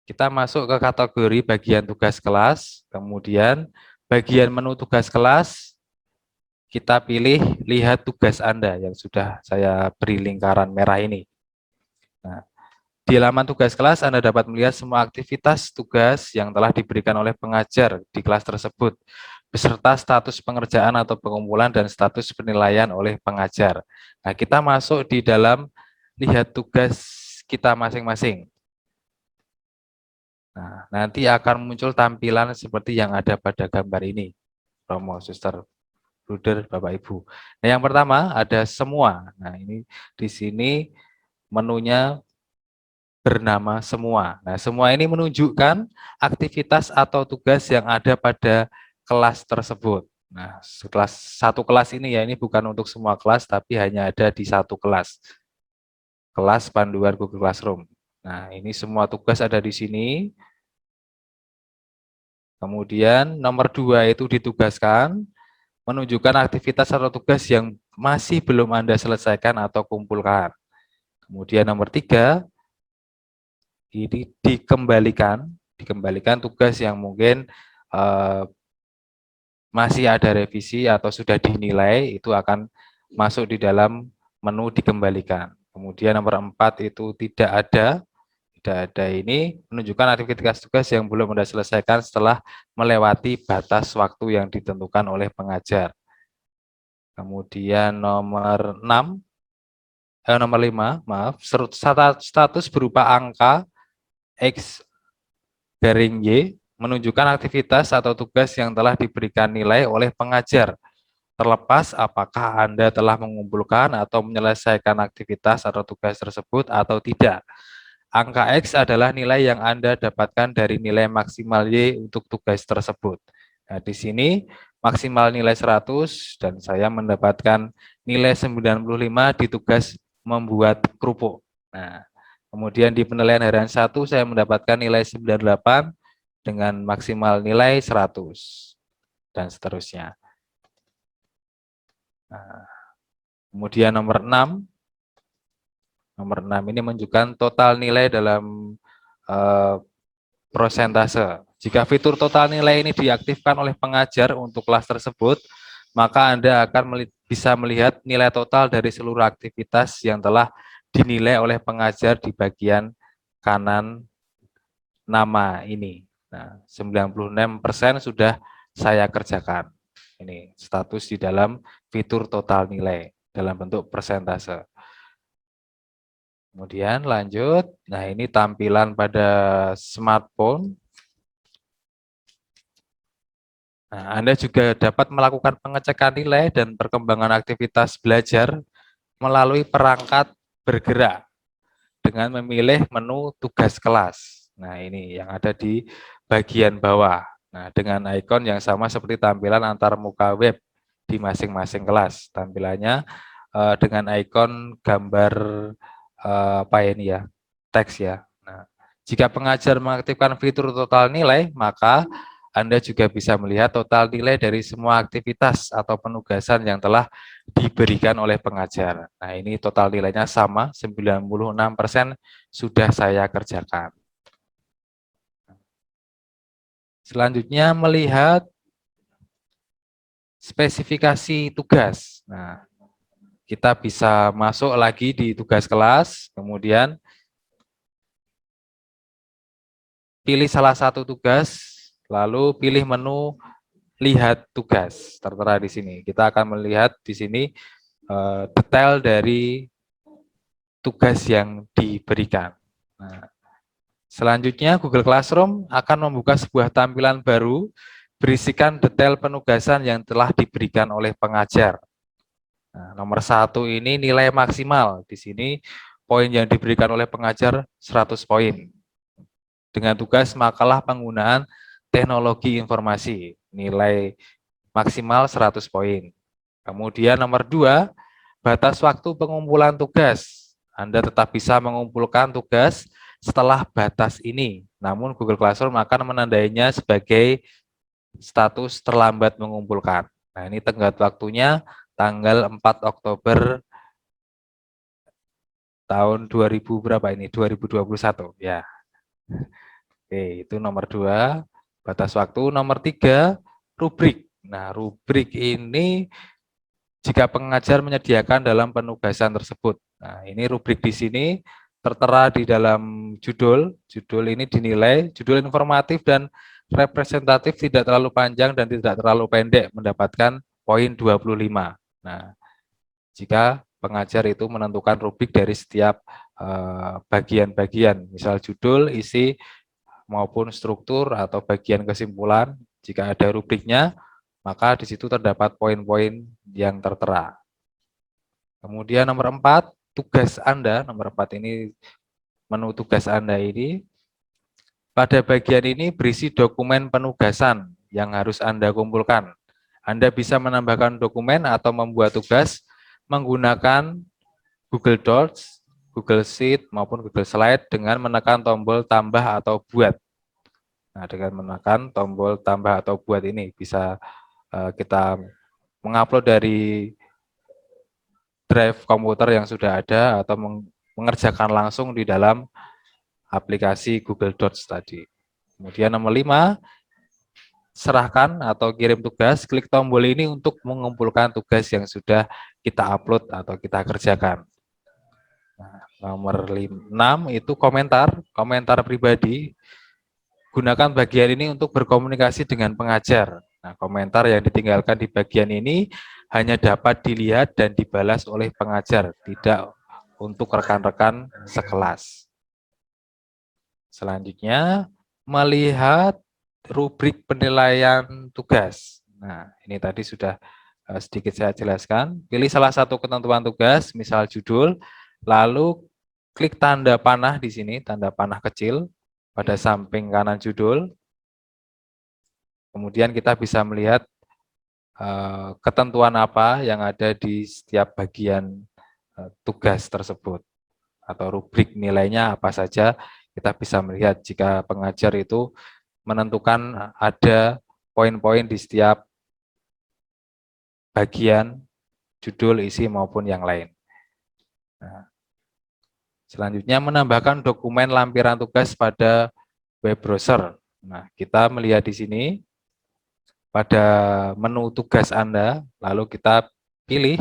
Kita masuk ke kategori bagian tugas kelas, kemudian bagian menu tugas kelas, kita pilih lihat tugas Anda yang sudah saya beri lingkaran merah ini. Nah, di halaman tugas kelas, Anda dapat melihat semua aktivitas tugas yang telah diberikan oleh pengajar di kelas tersebut, beserta status pengerjaan atau pengumpulan dan status penilaian oleh pengajar. Nah, kita masuk di dalam lihat tugas kita masing-masing. Nah, nanti akan muncul tampilan seperti yang ada pada gambar ini, Romo, Suster, Bruder, Bapak, Ibu. Nah, yang pertama ada semua. Nah, ini di sini menunya bernama semua. Nah, semua ini menunjukkan aktivitas atau tugas yang ada pada kelas tersebut. Nah, satu kelas ini ya, ini bukan untuk semua kelas, tapi hanya ada di satu kelas. Kelas panduan Google Classroom. Nah, ini semua tugas ada di sini. Kemudian nomor 2 itu ditugaskan, menunjukkan aktivitas atau tugas yang masih belum Anda selesaikan atau kumpulkan. Kemudian nomor 3, ini dikembalikan tugas yang mungkin masih ada revisi atau sudah dinilai, itu akan masuk di dalam menu dikembalikan. Kemudian nomor 4 itu tidak ada ini menunjukkan aktivitas tugas yang belum Anda selesaikan setelah melewati batas waktu yang ditentukan oleh pengajar. Kemudian nomor 5, maaf, status berupa angka X garing Y menunjukkan aktivitas atau tugas yang telah diberikan nilai oleh pengajar, terlepas apakah Anda telah mengumpulkan atau menyelesaikan aktivitas atau tugas tersebut atau tidak. Angka X adalah nilai yang Anda dapatkan dari nilai maksimal Y untuk tugas tersebut. Nah, di sini maksimal nilai 100 dan saya mendapatkan nilai 95 di tugas membuat kerupuk. Nah, kemudian di penilaian harian 1 saya mendapatkan nilai 98 dengan maksimal nilai 100 dan seterusnya. Nah, kemudian nomor 6 ini menunjukkan total nilai dalam prosentase. Jika fitur total nilai ini diaktifkan oleh pengajar untuk kelas tersebut, maka Anda akan bisa melihat nilai total dari seluruh aktivitas yang telah dinilai oleh pengajar di bagian kanan nama ini. Nah, 96% sudah saya kerjakan. Ini status di dalam fitur total nilai dalam bentuk persentase. Kemudian lanjut, nah ini tampilan pada smartphone. Nah, Anda juga dapat melakukan pengecekan nilai dan perkembangan aktivitas belajar melalui perangkat bergerak dengan memilih menu tugas kelas. Nah, ini yang ada di bagian bawah. Nah, dengan ikon yang sama seperti tampilan antar muka web di masing-masing kelas. Tampilannya dengan ikon gambar apa ini ya, teks ya. Nah, jika pengajar mengaktifkan fitur total nilai, maka Anda juga bisa melihat total nilai dari semua aktivitas atau penugasan yang telah diberikan oleh pengajar. Nah, ini total nilainya sama, 96% sudah saya kerjakan. Selanjutnya melihat spesifikasi tugas. Nah, kita bisa masuk lagi di tugas kelas, kemudian pilih salah satu tugas, lalu pilih menu lihat tugas. Tertera di sini. Kita akan melihat di sini detail dari tugas yang diberikan. Nah, selanjutnya Google Classroom akan membuka sebuah tampilan baru berisikan detail penugasan yang telah diberikan oleh pengajar. Nah, nomor 1 ini nilai maksimal. Di sini poin yang diberikan oleh pengajar 100 poin. Dengan tugas makalah penggunaan teknologi informasi, nilai maksimal 100 poin. Kemudian nomor 2, batas waktu pengumpulan tugas. Anda tetap bisa mengumpulkan tugas setelah batas ini. Namun Google Classroom akan menandainya sebagai status terlambat mengumpulkan. Nah, ini tenggat waktunya tanggal 4 Oktober tahun 2000 berapa ini? 2021 ya. Oke, itu nomor 2, batas waktu. Nomor 3, rubrik. Nah, rubrik ini jika pengajar menyediakan dalam penugasan tersebut. Nah, ini rubrik di sini tertera di dalam judul. Judul ini dinilai, judul informatif dan representatif, tidak terlalu panjang dan tidak terlalu pendek, mendapatkan poin 25. Nah, jika pengajar itu menentukan rubrik dari setiap bagian-bagian, misal judul, isi, maupun struktur atau bagian kesimpulan, jika ada rubriknya, maka di situ terdapat poin-poin yang tertera. Kemudian nomor 4, tugas Anda. Nomor 4 ini menu tugas Anda ini. Pada bagian ini berisi dokumen penugasan yang harus Anda kumpulkan. Anda bisa menambahkan dokumen atau membuat tugas menggunakan Google Docs, Google Sheet, maupun Google Slide dengan menekan tombol tambah atau buat. Nah, dengan menekan tombol tambah atau buat ini bisa kita mengupload dari drive komputer yang sudah ada atau mengerjakan langsung di dalam aplikasi Google Docs tadi. Kemudian nomor 5, serahkan atau kirim tugas, klik tombol ini untuk mengumpulkan tugas yang sudah kita upload atau kita kerjakan. Nah, nomor 6 itu komentar pribadi. Gunakan bagian ini untuk berkomunikasi dengan pengajar. Nah, komentar yang ditinggalkan di bagian ini hanya dapat dilihat dan dibalas oleh pengajar, tidak untuk rekan-rekan sekelas. Selanjutnya, melihat rubrik penilaian tugas. Nah, ini tadi sudah sedikit saya jelaskan. Pilih salah satu ketentuan tugas, misal judul, lalu klik tanda panah di sini, tanda panah kecil pada samping kanan judul. Kemudian kita bisa melihat ketentuan apa yang ada di setiap bagian tugas tersebut atau rubrik nilainya apa saja. Kita bisa melihat jika pengajar itu menentukan ada poin-poin di setiap bagian judul, isi, maupun yang lain. Nah, selanjutnya menambahkan dokumen lampiran tugas pada web browser. Nah, kita melihat di sini pada menu tugas Anda, lalu kita pilih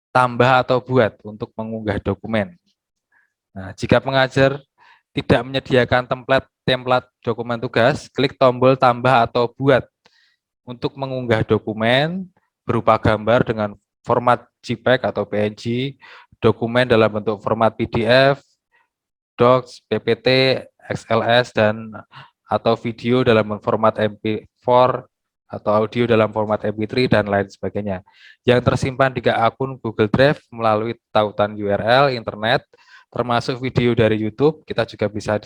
tambah atau buat untuk mengunggah dokumen. Nah, jika pengajar tidak menyediakan template dokumen tugas, klik tombol tambah atau buat untuk mengunggah dokumen berupa gambar dengan format JPEG atau PNG, dokumen dalam bentuk format PDF, Docs, PPT, XLS, dan atau video dalam format MP4 atau audio dalam format MP3 dan lain sebagainya yang tersimpan di akun Google Drive melalui tautan URL internet, termasuk video dari YouTube. Kita juga bisa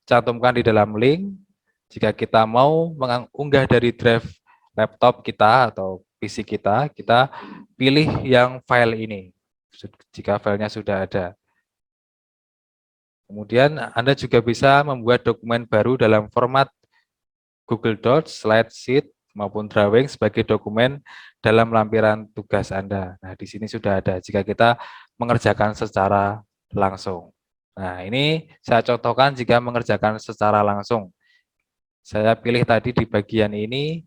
cantumkan di dalam link. Jika kita mau mengunggah dari drive laptop kita atau PC kita pilih yang file ini jika filenya sudah ada. Kemudian Anda juga bisa membuat dokumen baru dalam format Google Docs, Slide Sheet, maupun Drawing sebagai dokumen dalam lampiran tugas Anda. Nah, di sini sudah ada jika kita mengerjakan secara langsung. Nah, ini saya contohkan jika mengerjakan secara langsung. Saya pilih tadi di bagian ini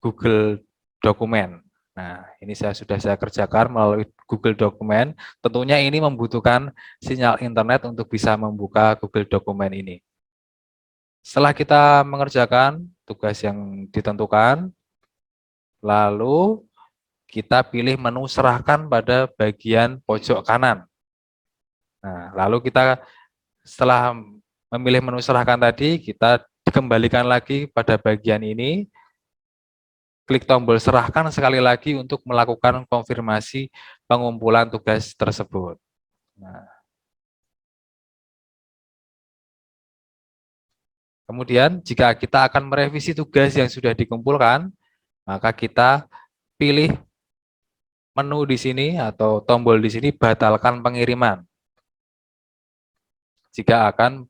Google Dokumen. Nah, ini sudah saya kerjakan melalui Google Dokumen. Tentunya ini membutuhkan sinyal internet untuk bisa membuka Google Dokumen ini. Setelah kita mengerjakan tugas yang ditentukan, lalu kita pilih menu serahkan pada bagian pojok kanan. Nah, lalu kita setelah memilih menu serahkan tadi, kita dikembalikan lagi pada bagian ini, klik tombol serahkan sekali lagi untuk melakukan konfirmasi pengumpulan tugas tersebut. Nah, kemudian jika kita akan merevisi tugas yang sudah dikumpulkan, maka kita pilih menu di sini atau tombol di sini batalkan pengiriman. Jika akan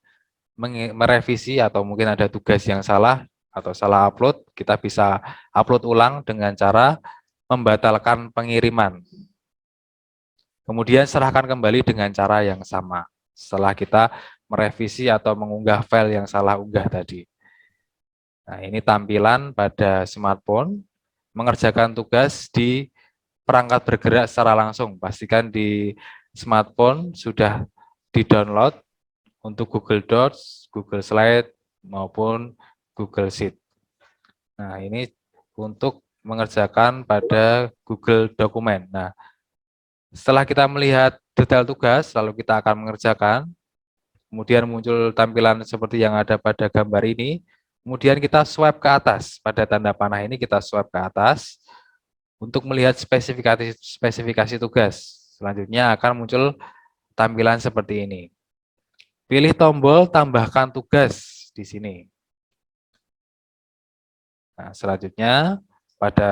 merevisi atau mungkin ada tugas yang salah atau salah upload, kita bisa upload ulang dengan cara membatalkan pengiriman. Kemudian serahkan kembali dengan cara yang sama. Setelah kita merevisi atau mengunggah file yang salah unggah tadi. Nah, ini tampilan pada smartphone mengerjakan tugas di perangkat bergerak secara langsung. Pastikan di smartphone sudah di-download untuk Google Docs, Google Slide, maupun Google Sheet. Nah, ini untuk mengerjakan pada Google Dokumen. Nah, setelah kita melihat detail tugas, lalu kita akan mengerjakan, kemudian muncul tampilan seperti yang ada pada gambar ini, kemudian kita swipe ke atas, pada tanda panah ini kita swipe ke atas, untuk melihat spesifikasi tugas. Selanjutnya akan muncul tampilan seperti ini. Pilih tombol tambahkan tugas di sini. Nah, selanjutnya pada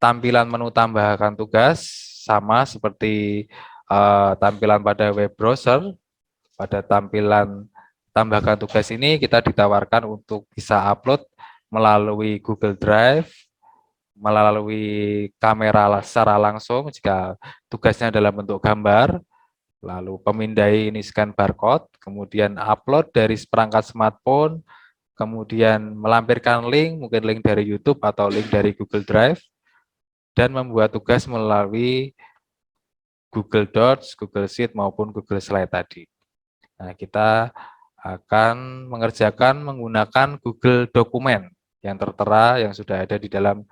tampilan menu tambahkan tugas sama seperti tampilan pada web browser. Pada tampilan tambahkan tugas ini kita ditawarkan untuk bisa upload melalui Google Drive, melalui kamera secara langsung jika tugasnya dalam bentuk gambar, lalu pemindai ini scan barcode, kemudian upload dari perangkat smartphone, kemudian melampirkan link, mungkin link dari YouTube atau link dari Google Drive, dan membuat tugas melalui Google Docs, Google Sheet, maupun Google Slide tadi. Nah, kita akan mengerjakan menggunakan Google Dokumen yang tertera yang sudah ada di dalam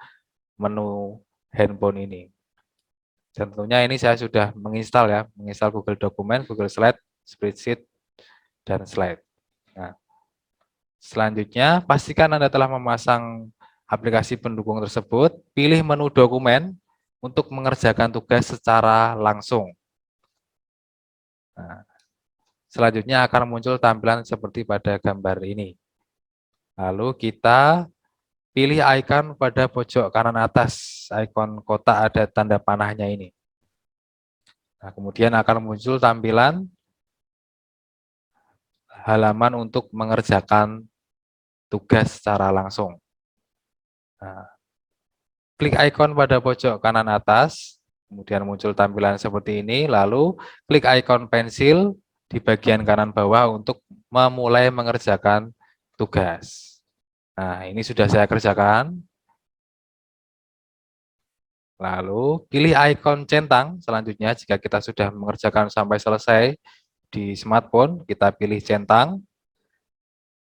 menu handphone ini. Tentunya ini saya sudah menginstal ya, menginstal Google Dokumen, Google Slide, Spreadsheet, dan Slide. Nah, selanjutnya pastikan Anda telah memasang aplikasi pendukung tersebut, pilih menu dokumen untuk mengerjakan tugas secara langsung. Nah, selanjutnya akan muncul tampilan seperti pada gambar ini. Lalu kita pilih icon pada pojok kanan atas, icon kotak ada tanda panahnya ini. Nah, kemudian akan muncul tampilan halaman untuk mengerjakan tugas secara langsung. Nah, klik icon pada pojok kanan atas, kemudian muncul tampilan seperti ini, lalu klik icon pensil di bagian kanan bawah untuk memulai mengerjakan tugas. Nah, ini sudah saya kerjakan. Lalu pilih ikon centang selanjutnya jika kita sudah mengerjakan sampai selesai di smartphone, kita pilih centang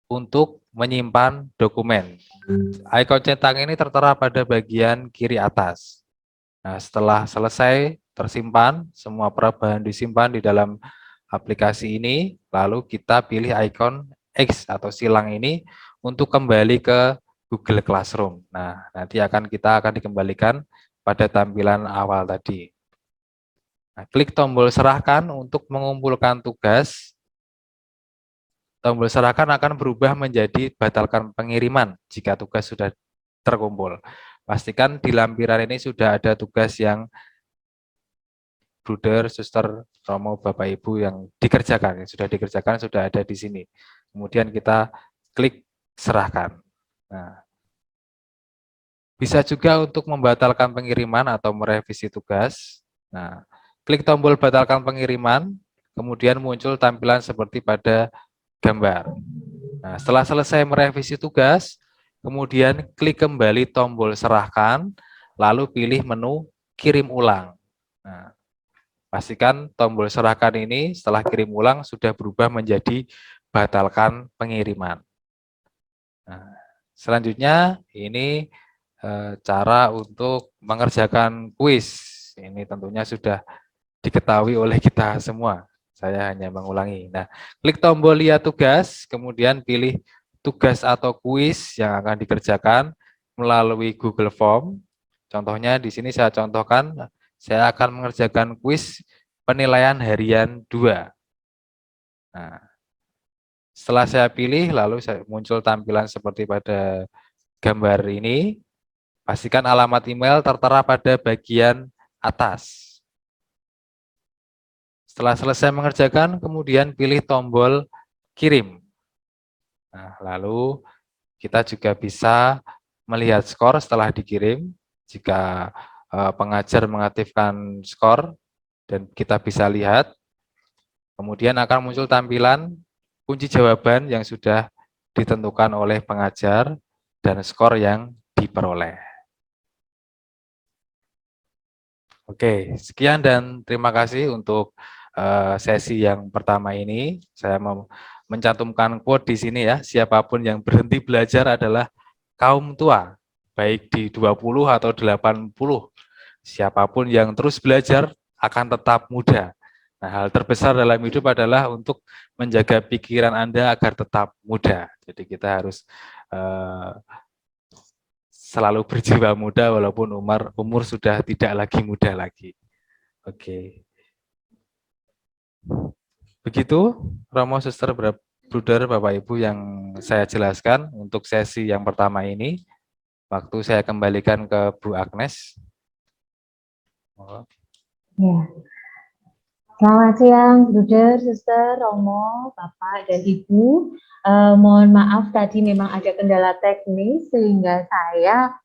untuk menyimpan dokumen. Ikon centang ini tertera pada bagian kiri atas. Nah, setelah selesai tersimpan, semua perubahan disimpan di dalam aplikasi ini, lalu kita pilih ikon X atau silang ini untuk kembali ke Google Classroom. Nah, nanti kita akan dikembalikan pada tampilan awal tadi. Nah, klik tombol serahkan untuk mengumpulkan tugas. Tombol serahkan akan berubah menjadi batalkan pengiriman jika tugas sudah terkumpul. Pastikan di lampiran ini sudah ada tugas yang Bruder, Suster, Romo, Bapak, Ibu yang dikerjakan, yang sudah dikerjakan sudah ada di sini. Kemudian kita klik serahkan. Nah, bisa juga untuk membatalkan pengiriman atau merevisi tugas. Nah, klik tombol batalkan pengiriman, kemudian muncul tampilan seperti pada gambar. Nah, setelah selesai merevisi tugas, kemudian klik kembali tombol serahkan, lalu pilih menu kirim ulang. Nah, pastikan tombol serahkan ini setelah kirim ulang sudah berubah menjadi batalkan pengiriman. Nah, selanjutnya ini cara untuk mengerjakan kuis. Ini tentunya sudah diketahui oleh kita semua. Saya hanya mengulangi. Nah, klik tombol lihat tugas, kemudian pilih tugas atau kuis yang akan dikerjakan melalui Google Form. Contohnya di sini saya contohkan, saya akan mengerjakan kuis penilaian harian 2. Nah, setelah saya pilih, lalu muncul tampilan seperti pada gambar ini. Pastikan alamat email tertera pada bagian atas. Setelah selesai mengerjakan, kemudian pilih tombol kirim. Nah, lalu kita juga bisa melihat skor setelah dikirim. Jika pengajar mengaktifkan skor dan kita bisa lihat, kemudian akan muncul tampilan kunci jawaban yang sudah ditentukan oleh pengajar dan skor yang diperoleh. Oke, sekian dan terima kasih untuk sesi yang pertama ini. Saya mau mencantumkan quote di sini ya, siapapun yang berhenti belajar adalah kaum tua, baik di 20 atau 80. Siapapun yang terus belajar akan tetap muda. Nah, hal terbesar dalam hidup adalah untuk menjaga pikiran Anda agar tetap muda. Jadi kita harus selalu berjiwa muda walaupun umur sudah tidak lagi muda lagi. Oke. Begitu Romo, Suster, Bruder, Bapak Ibu yang saya jelaskan untuk sesi yang pertama ini. Waktu saya kembalikan ke Bu Agnes. Ya. Selamat siang, Bruder, Suster, Romo, Bapak, dan Ibu. Mohon maaf tadi memang ada kendala teknis sehingga saya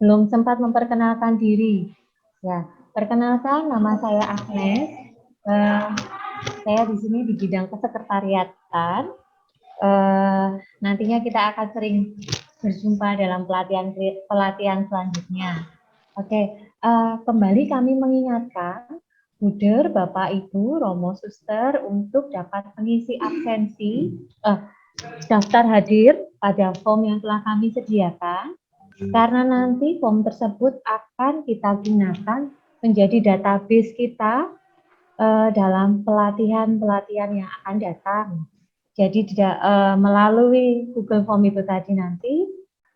belum sempat memperkenalkan diri. Ya, perkenalkan, nama saya Agnes. Saya di sini di bidang kesekretariatan. Nantinya kita akan sering berjumpa dalam pelatihan selanjutnya. Oke, kembali kami mengingatkan Bruder, Bapak, Ibu, Romo, Suster untuk dapat mengisi absensi, daftar hadir pada form yang telah kami sediakan, karena nanti form tersebut akan kita gunakan menjadi database kita dalam pelatihan-pelatihan yang akan datang. Jadi tidak melalui Google Form itu tadi nanti,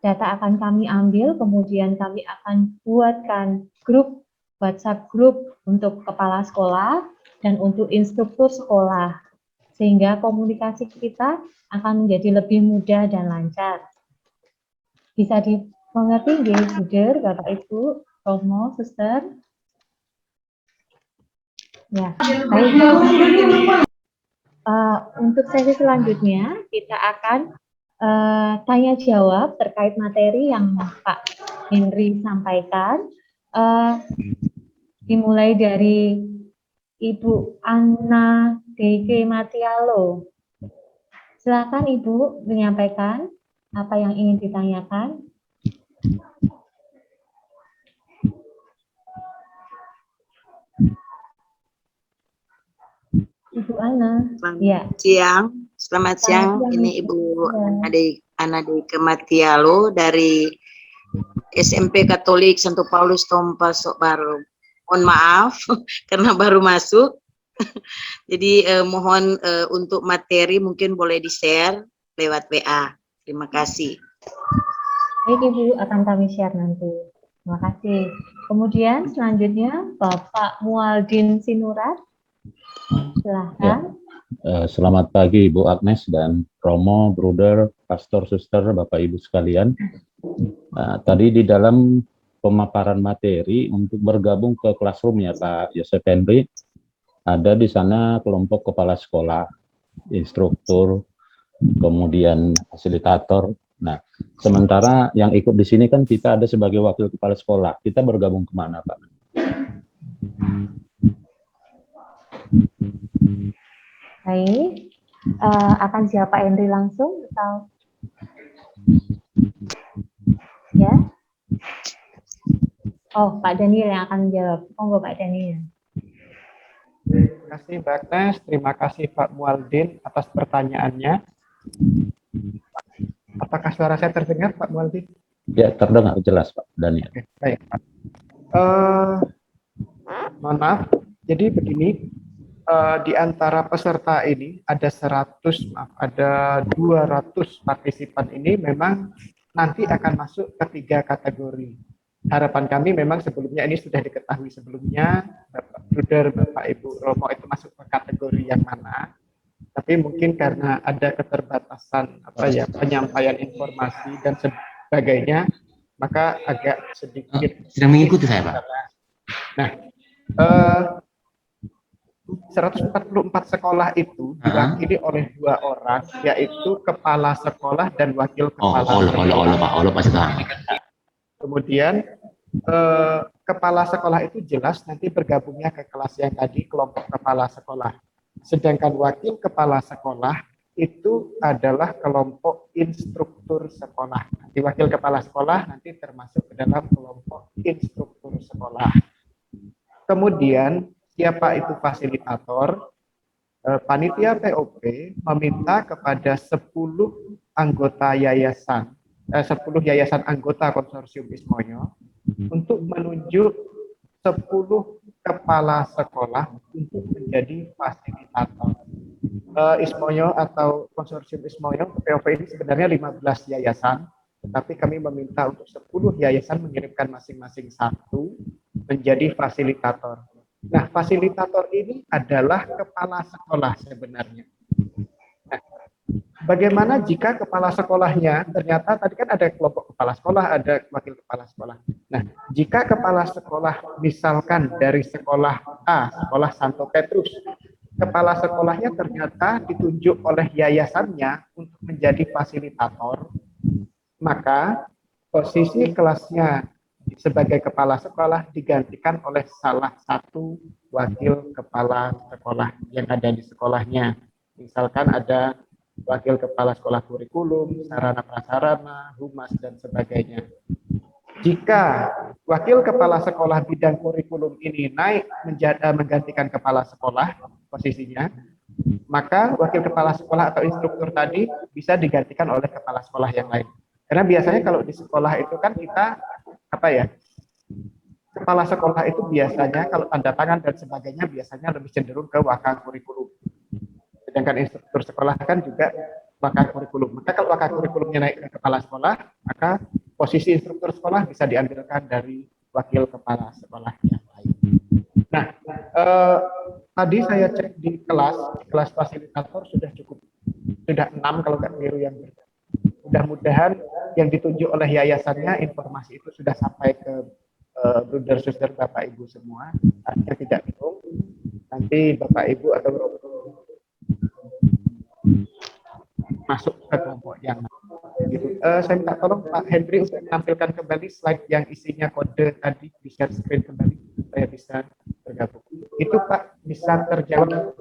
data akan kami ambil, kemudian kami akan buatkan grup, WhatsApp grup untuk kepala sekolah dan untuk instruktur sekolah. Sehingga komunikasi kita akan menjadi lebih mudah dan lancar. Bisa dimengerti, Bruder, Bapak Ibu, Romo, Suster? Ya, baik. Untuk sesi selanjutnya kita akan tanya jawab terkait materi yang Pak Henry sampaikan. Dimulai dari Ibu Anna D.K. Matialo. Silakan Ibu menyampaikan apa yang ingin ditanyakan. Ibu Ana. Selamat siang. Ini Ibu Ana D.K. Matialo dari SMP Katolik Santo Paulus Tompa Sok Baru. Mohon maaf karena baru masuk. Jadi mohon untuk materi mungkin boleh di-share lewat WA. Terima kasih. Baik Ibu, akan kami share nanti. Terima kasih. Kemudian selanjutnya Bapak Mualdin Sinurat. Silahkan. Ya. Selamat pagi Ibu Agnes dan Romo, Bruder, Pastor, Suster, Bapak Ibu sekalian. Nah, tadi di dalam pemaparan materi untuk bergabung ke classroom ya Pak Yosef Henry, ada di sana kelompok kepala sekolah, instruktur, kemudian fasilitator. Nah, sementara yang ikut di sini kan kita ada sebagai wakil kepala sekolah. Kita bergabung kemana Pak? Baik, akan siapa Henry langsung atau ya? Oh, Pak Daniel yang akan menjawab. Monggo Pak Daniel. Terima kasih Mbak Agnes, terima kasih Pak Mualdin atas pertanyaannya. Apakah suara saya terdengar Pak Mualdin? Ya, terdengar jelas Pak Daniel. Oke, baik Pak. Mohon maaf, jadi begini, di antara peserta ini ada 200 partisipan ini memang nanti akan masuk ke 3 kategori. Harapan kami memang sebelumnya ini sudah diketahui sebelumnya, Bapak Bruder, Bapak Ibu Romo itu masuk ke kategori yang mana, tapi mungkin karena ada keterbatasan penyampaian informasi dan sebagainya, maka agak sedikit sedang mengikuti saya Pak. Nah, 144 sekolah itu diwakili oleh 2 orang, yaitu kepala sekolah dan wakil kepala sekolah. Kemudian kepala sekolah itu jelas nanti bergabungnya ke kelas yang tadi, kelompok kepala sekolah. Sedangkan wakil kepala sekolah itu adalah kelompok instruktur sekolah. Di wakil kepala sekolah nanti termasuk ke dalam kelompok instruktur sekolah. Kemudian siapa itu fasilitator? Panitia POP meminta kepada 10 anggota yayasan, 10 yayasan anggota konsorsium Ismoyo untuk menunjuk 10 kepala sekolah untuk menjadi fasilitator. Ismoyo atau konsorsium Ismoyo POP ini sebenarnya 15 yayasan, tetapi kami meminta untuk 10 yayasan mengirimkan masing-masing satu menjadi fasilitator. Nah, fasilitator ini adalah kepala sekolah sebenarnya. Nah, bagaimana jika kepala sekolahnya ternyata tadi kan ada kelompok kepala sekolah, ada wakil kepala sekolah. Nah, jika kepala sekolah misalkan dari sekolah A, sekolah Santo Petrus, kepala sekolahnya ternyata ditunjuk oleh yayasannya untuk menjadi fasilitator, maka posisi kelasnya sebagai kepala sekolah digantikan oleh salah satu wakil kepala sekolah yang ada di sekolahnya. Misalkan ada wakil kepala sekolah kurikulum, sarana prasarana, humas, dan sebagainya. Jika wakil kepala sekolah bidang kurikulum ini naik menggantikan kepala sekolah posisinya, maka wakil kepala sekolah atau instruktur tadi bisa digantikan oleh kepala sekolah yang lain. Karena biasanya kalau di sekolah itu kan kita kepala sekolah itu biasanya kalau tanda tangan dan sebagainya biasanya lebih cenderung ke wakil kurikulum. Sedangkan instruktur sekolah kan juga wakil kurikulum. Maka kalau wakil kurikulumnya naik ke kepala sekolah, maka posisi instruktur sekolah bisa diambilkan dari wakil kepala sekolah yang lain. Nah, tadi saya cek di kelas fasilitator sudah 6 kalau nggak keliru yang berada. Mudah-mudahan yang ditunjuk oleh yayasannya informasi itu sudah sampai ke bruder suster Bapak Ibu semua. Artinya tidak bingung. Nanti Bapak Ibu atau masuk ke kelompok yang gitu. Saya minta tolong Pak Henry untuk menampilkan kembali slide yang isinya kode tadi di share screen kembali supaya bisa bergabung. Itu Pak bisa terjawab.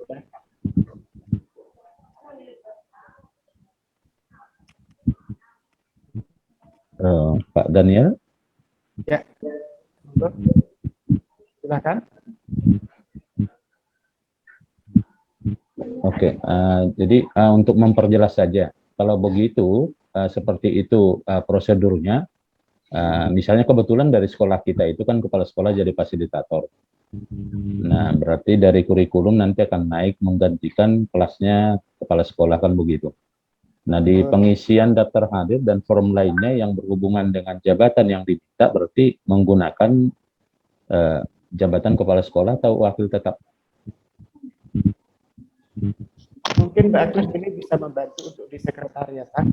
Pak Daniel? Ya, silakan. Oke, jadi untuk memperjelas saja, kalau begitu seperti itu prosedurnya. Misalnya kebetulan dari sekolah kita itu kan kepala sekolah jadi fasilitator. Nah, berarti dari kurikulum nanti akan naik menggantikan kelasnya kepala sekolah kan begitu. Nah, di pengisian daftar hadir dan form lainnya yang berhubungan dengan jabatan yang diminta berarti menggunakan jabatan kepala sekolah atau wakil tetap. Mungkin Mbak Agnes ini bisa membantu untuk di sekretariatan.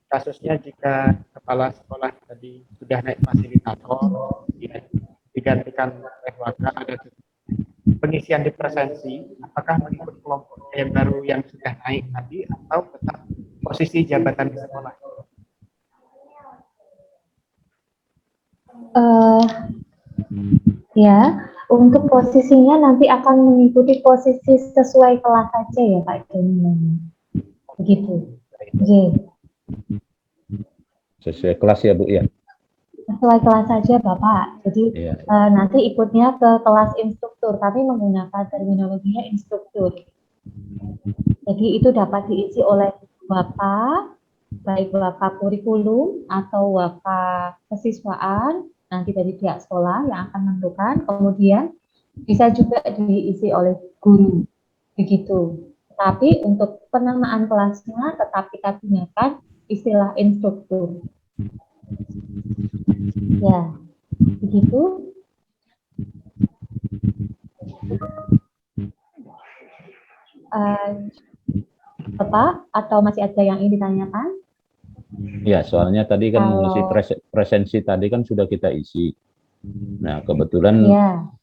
Kasusnya jika kepala sekolah tadi sudah naik fasilitator, ya, digantikan oleh wakil, ada pengisian di presensi, apakah mengikut kelompok yang baru yang sudah naik tadi atau tetap posisi jabatan di sekolah? Ya, untuk posisinya nanti akan mengikuti posisi sesuai kelas saja ya Pak Daniel. Begitu. Oke. Sesuai kelas ya Bu ya? Sesuai kelas saja Bapak. Jadi nanti ikutnya ke kelas instruktur, tapi menggunakan terminologinya instruktur. Jadi itu dapat diisi oleh Bapak, baik Bapak kurikulum atau Bapak kesiswaan, nanti dari pihak sekolah yang akan menentukan, kemudian bisa juga diisi oleh guru, begitu. Tapi untuk penamaan kelasnya tetap kita gunakan istilah instruktur. Ya, begitu. Bapak, atau masih ada yang ingin ditanyakan? Ya, soalnya tadi kan mengisi presensi tadi kan sudah kita isi. Nah, kebetulan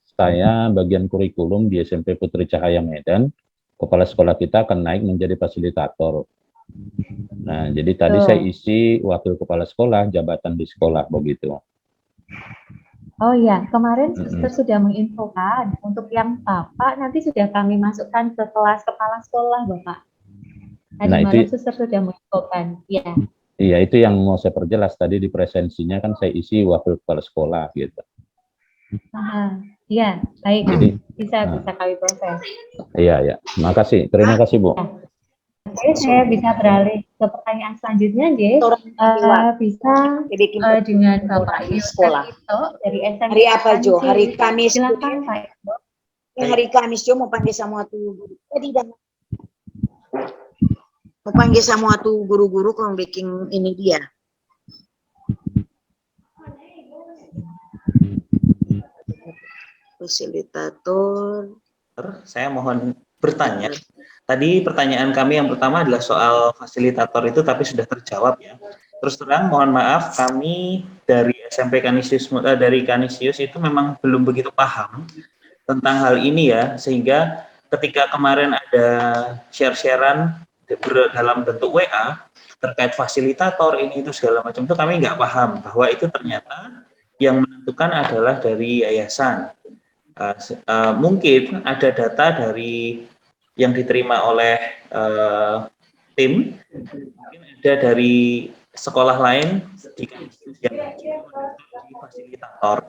saya bagian kurikulum di SMP Putri Cahaya Medan, kepala sekolah kita akan naik menjadi fasilitator. Nah, jadi tadi saya isi wakil kepala sekolah, jabatan di sekolah begitu. Oh ya, kemarin Mm-mm. suster sudah menginfokan untuk yang Bapak nanti sudah kami masukkan ke kelas kepala sekolah, Bapak. Tadi Nah, malam itu suster sudah menginfokan. Ya. iya itu yang mau saya perjelas tadi di presensinya kan saya isi wakil kepala sekolah gitu. Iya, baik. Jadi Bisa kami proses. iya. Makasih. Terima kasih, Bu. Oke, saya bisa beralih ke pertanyaan selanjutnya, J. Orang lewat. Bisa Jadi dengan orang Bapak di Yosef sekolah. Ito dari SMP. Hari apa, Jo? Hari Kamis. Silakan, Pak. Hari Kamis, Jo mau panggil sama tuh. Jadi mau panggil sama tuh guru-guru kalau bikin ini dia. Fasilitator. Saya mohon bertanya. Tadi pertanyaan kami yang pertama adalah soal fasilitator itu, tapi sudah terjawab ya. Terus terang, mohon maaf, kami dari SMP Kanisius, dari Kanisius itu memang belum begitu paham tentang hal ini ya, sehingga ketika kemarin ada share-sharean dalam bentuk WA terkait fasilitator ini itu segala macam itu kami nggak paham bahwa itu ternyata yang menentukan adalah dari yayasan. Mungkin ada data dari yang diterima oleh tim, mungkin ada dari sekolah lain di yang di fasilitator.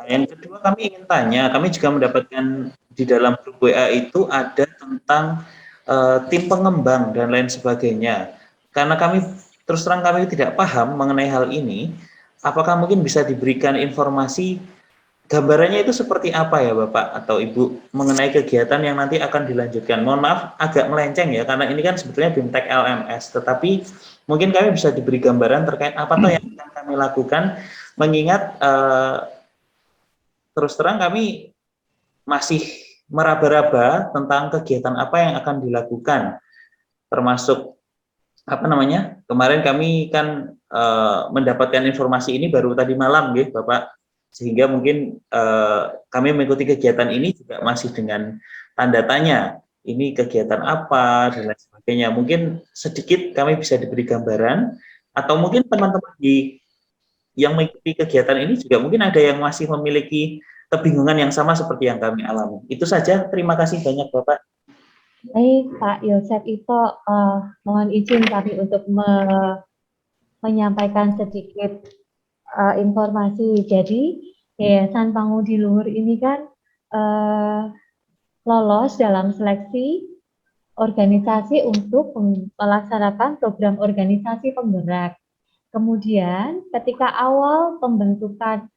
Yang kedua kami ingin tanya, kami juga mendapatkan di dalam grup WA itu ada tentang tim pengembang dan lain sebagainya. Karena kami terus terang kami tidak paham mengenai hal ini, apakah mungkin bisa diberikan informasi gambarannya itu seperti apa ya Bapak atau Ibu mengenai kegiatan yang nanti akan dilanjutkan? Mohon maaf agak melenceng ya, karena ini kan sebetulnya BIMTEK LMS, tetapi mungkin kami bisa diberi gambaran terkait apa tuh yang akan kami lakukan, mengingat terus terang kami masih meraba-raba tentang kegiatan apa yang akan dilakukan, termasuk apa namanya, kemarin kami kan mendapatkan informasi ini baru tadi malam ya Bapak, sehingga mungkin kami mengikuti kegiatan ini juga masih dengan tanda tanya, ini kegiatan apa dan lain sebagainya. Mungkin sedikit kami bisa diberi gambaran, atau mungkin teman-teman yang mengikuti kegiatan ini juga mungkin ada yang masih memiliki kebingungan yang sama seperti yang kami alami. Itu saja, terima kasih banyak Bapak. Baik, Pak Yosef Ito, mohon izin kami untuk menyampaikan sedikit informasi. Jadi, Yayasan Pangudi Luhur ini kan lolos dalam seleksi organisasi untuk melaksanakan program organisasi penggerak. Kemudian, ketika awal pembentukan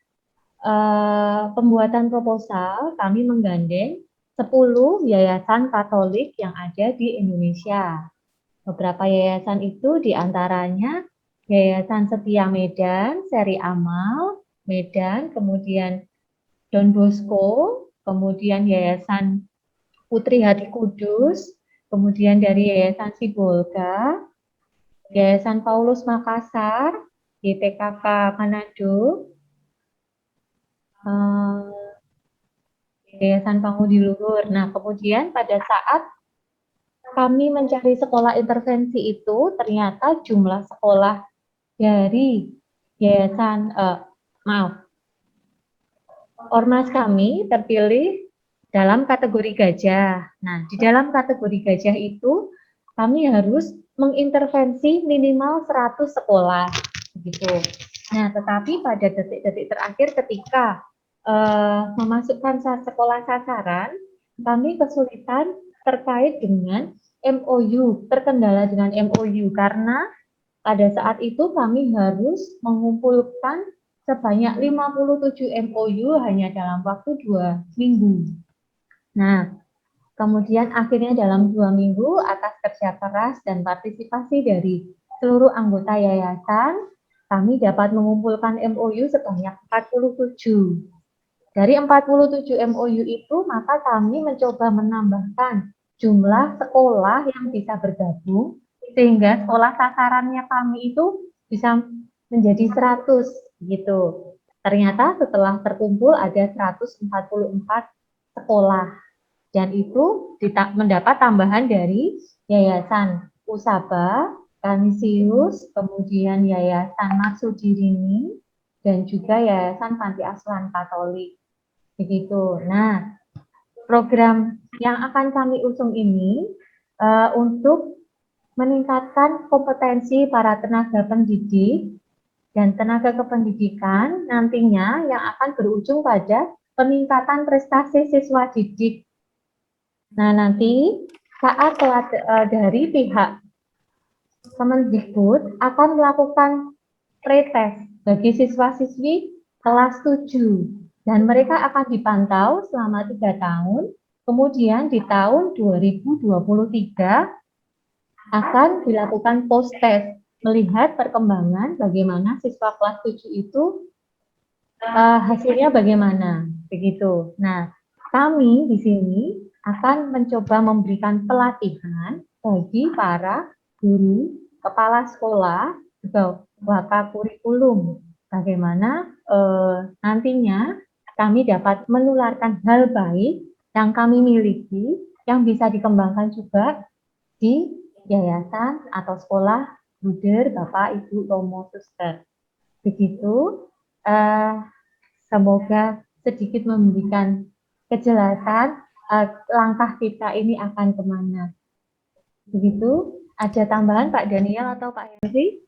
pembuatan proposal, kami menggandeng 10 yayasan Katolik yang ada di Indonesia. Beberapa yayasan itu diantaranya Yayasan Setia Medan, Seri Amal, Medan, kemudian Don Bosco, kemudian Yayasan Putri Hati Kudus, kemudian dari Yayasan Sibolga, Yayasan Paulus Makassar, YTKK Manado, Yayasan Pangudi Luhur. Nah, kemudian pada saat kami mencari sekolah intervensi itu, ternyata jumlah sekolah dari yayasan, ormas kami terpilih dalam kategori gajah. Nah, di dalam kategori gajah itu, kami harus mengintervensi minimal 100 sekolah. Begitu. Nah, tetapi pada detik-detik terakhir ketika memasukkan sekolah sasaran, kami kesulitan terkait dengan MOU, terkendala dengan MOU karena pada saat itu kami harus mengumpulkan sebanyak 57 MOU hanya dalam waktu 2 minggu. Nah, kemudian akhirnya dalam 2 minggu atas kerja keras dan partisipasi dari seluruh anggota yayasan, kami dapat mengumpulkan MOU sebanyak 47. Dari 47 MOU itu, maka kami mencoba menambahkan jumlah sekolah yang bisa bergabung, sehingga sekolah sasarannya kami itu bisa menjadi 100, gitu. Ternyata setelah terkumpul ada 144 sekolah, dan itu mendapat tambahan dari Yayasan Usaba, Kanisius, kemudian Yayasan Marsudirini, dan juga Yayasan Panti Asuhan Katolik. Begitu. Nah, program yang akan kami usung ini untuk meningkatkan kompetensi para tenaga pendidik dan tenaga kependidikan nantinya yang akan berujung pada peningkatan prestasi siswa didik. Nah, nanti saat dari pihak Kemendikbud akan melakukan pretest bagi siswa-siswi kelas 7 dan mereka akan dipantau selama 3 tahun. Kemudian di tahun 2023 akan dilakukan post test melihat perkembangan bagaimana siswa kelas 7 itu hasilnya bagaimana, begitu. Nah, kami di sini akan mencoba memberikan pelatihan bagi para guru, kepala sekolah, juga waka kurikulum. Bagaimana nantinya kami dapat menularkan hal baik yang kami miliki, yang bisa dikembangkan juga di yayasan atau sekolah Bruder, Bapak, Ibu, Romo, Suster. Begitu. Semoga sedikit memberikan kejelasan langkah kita ini akan kemana. Begitu. Ada tambahan Pak Daniel atau Pak Henry?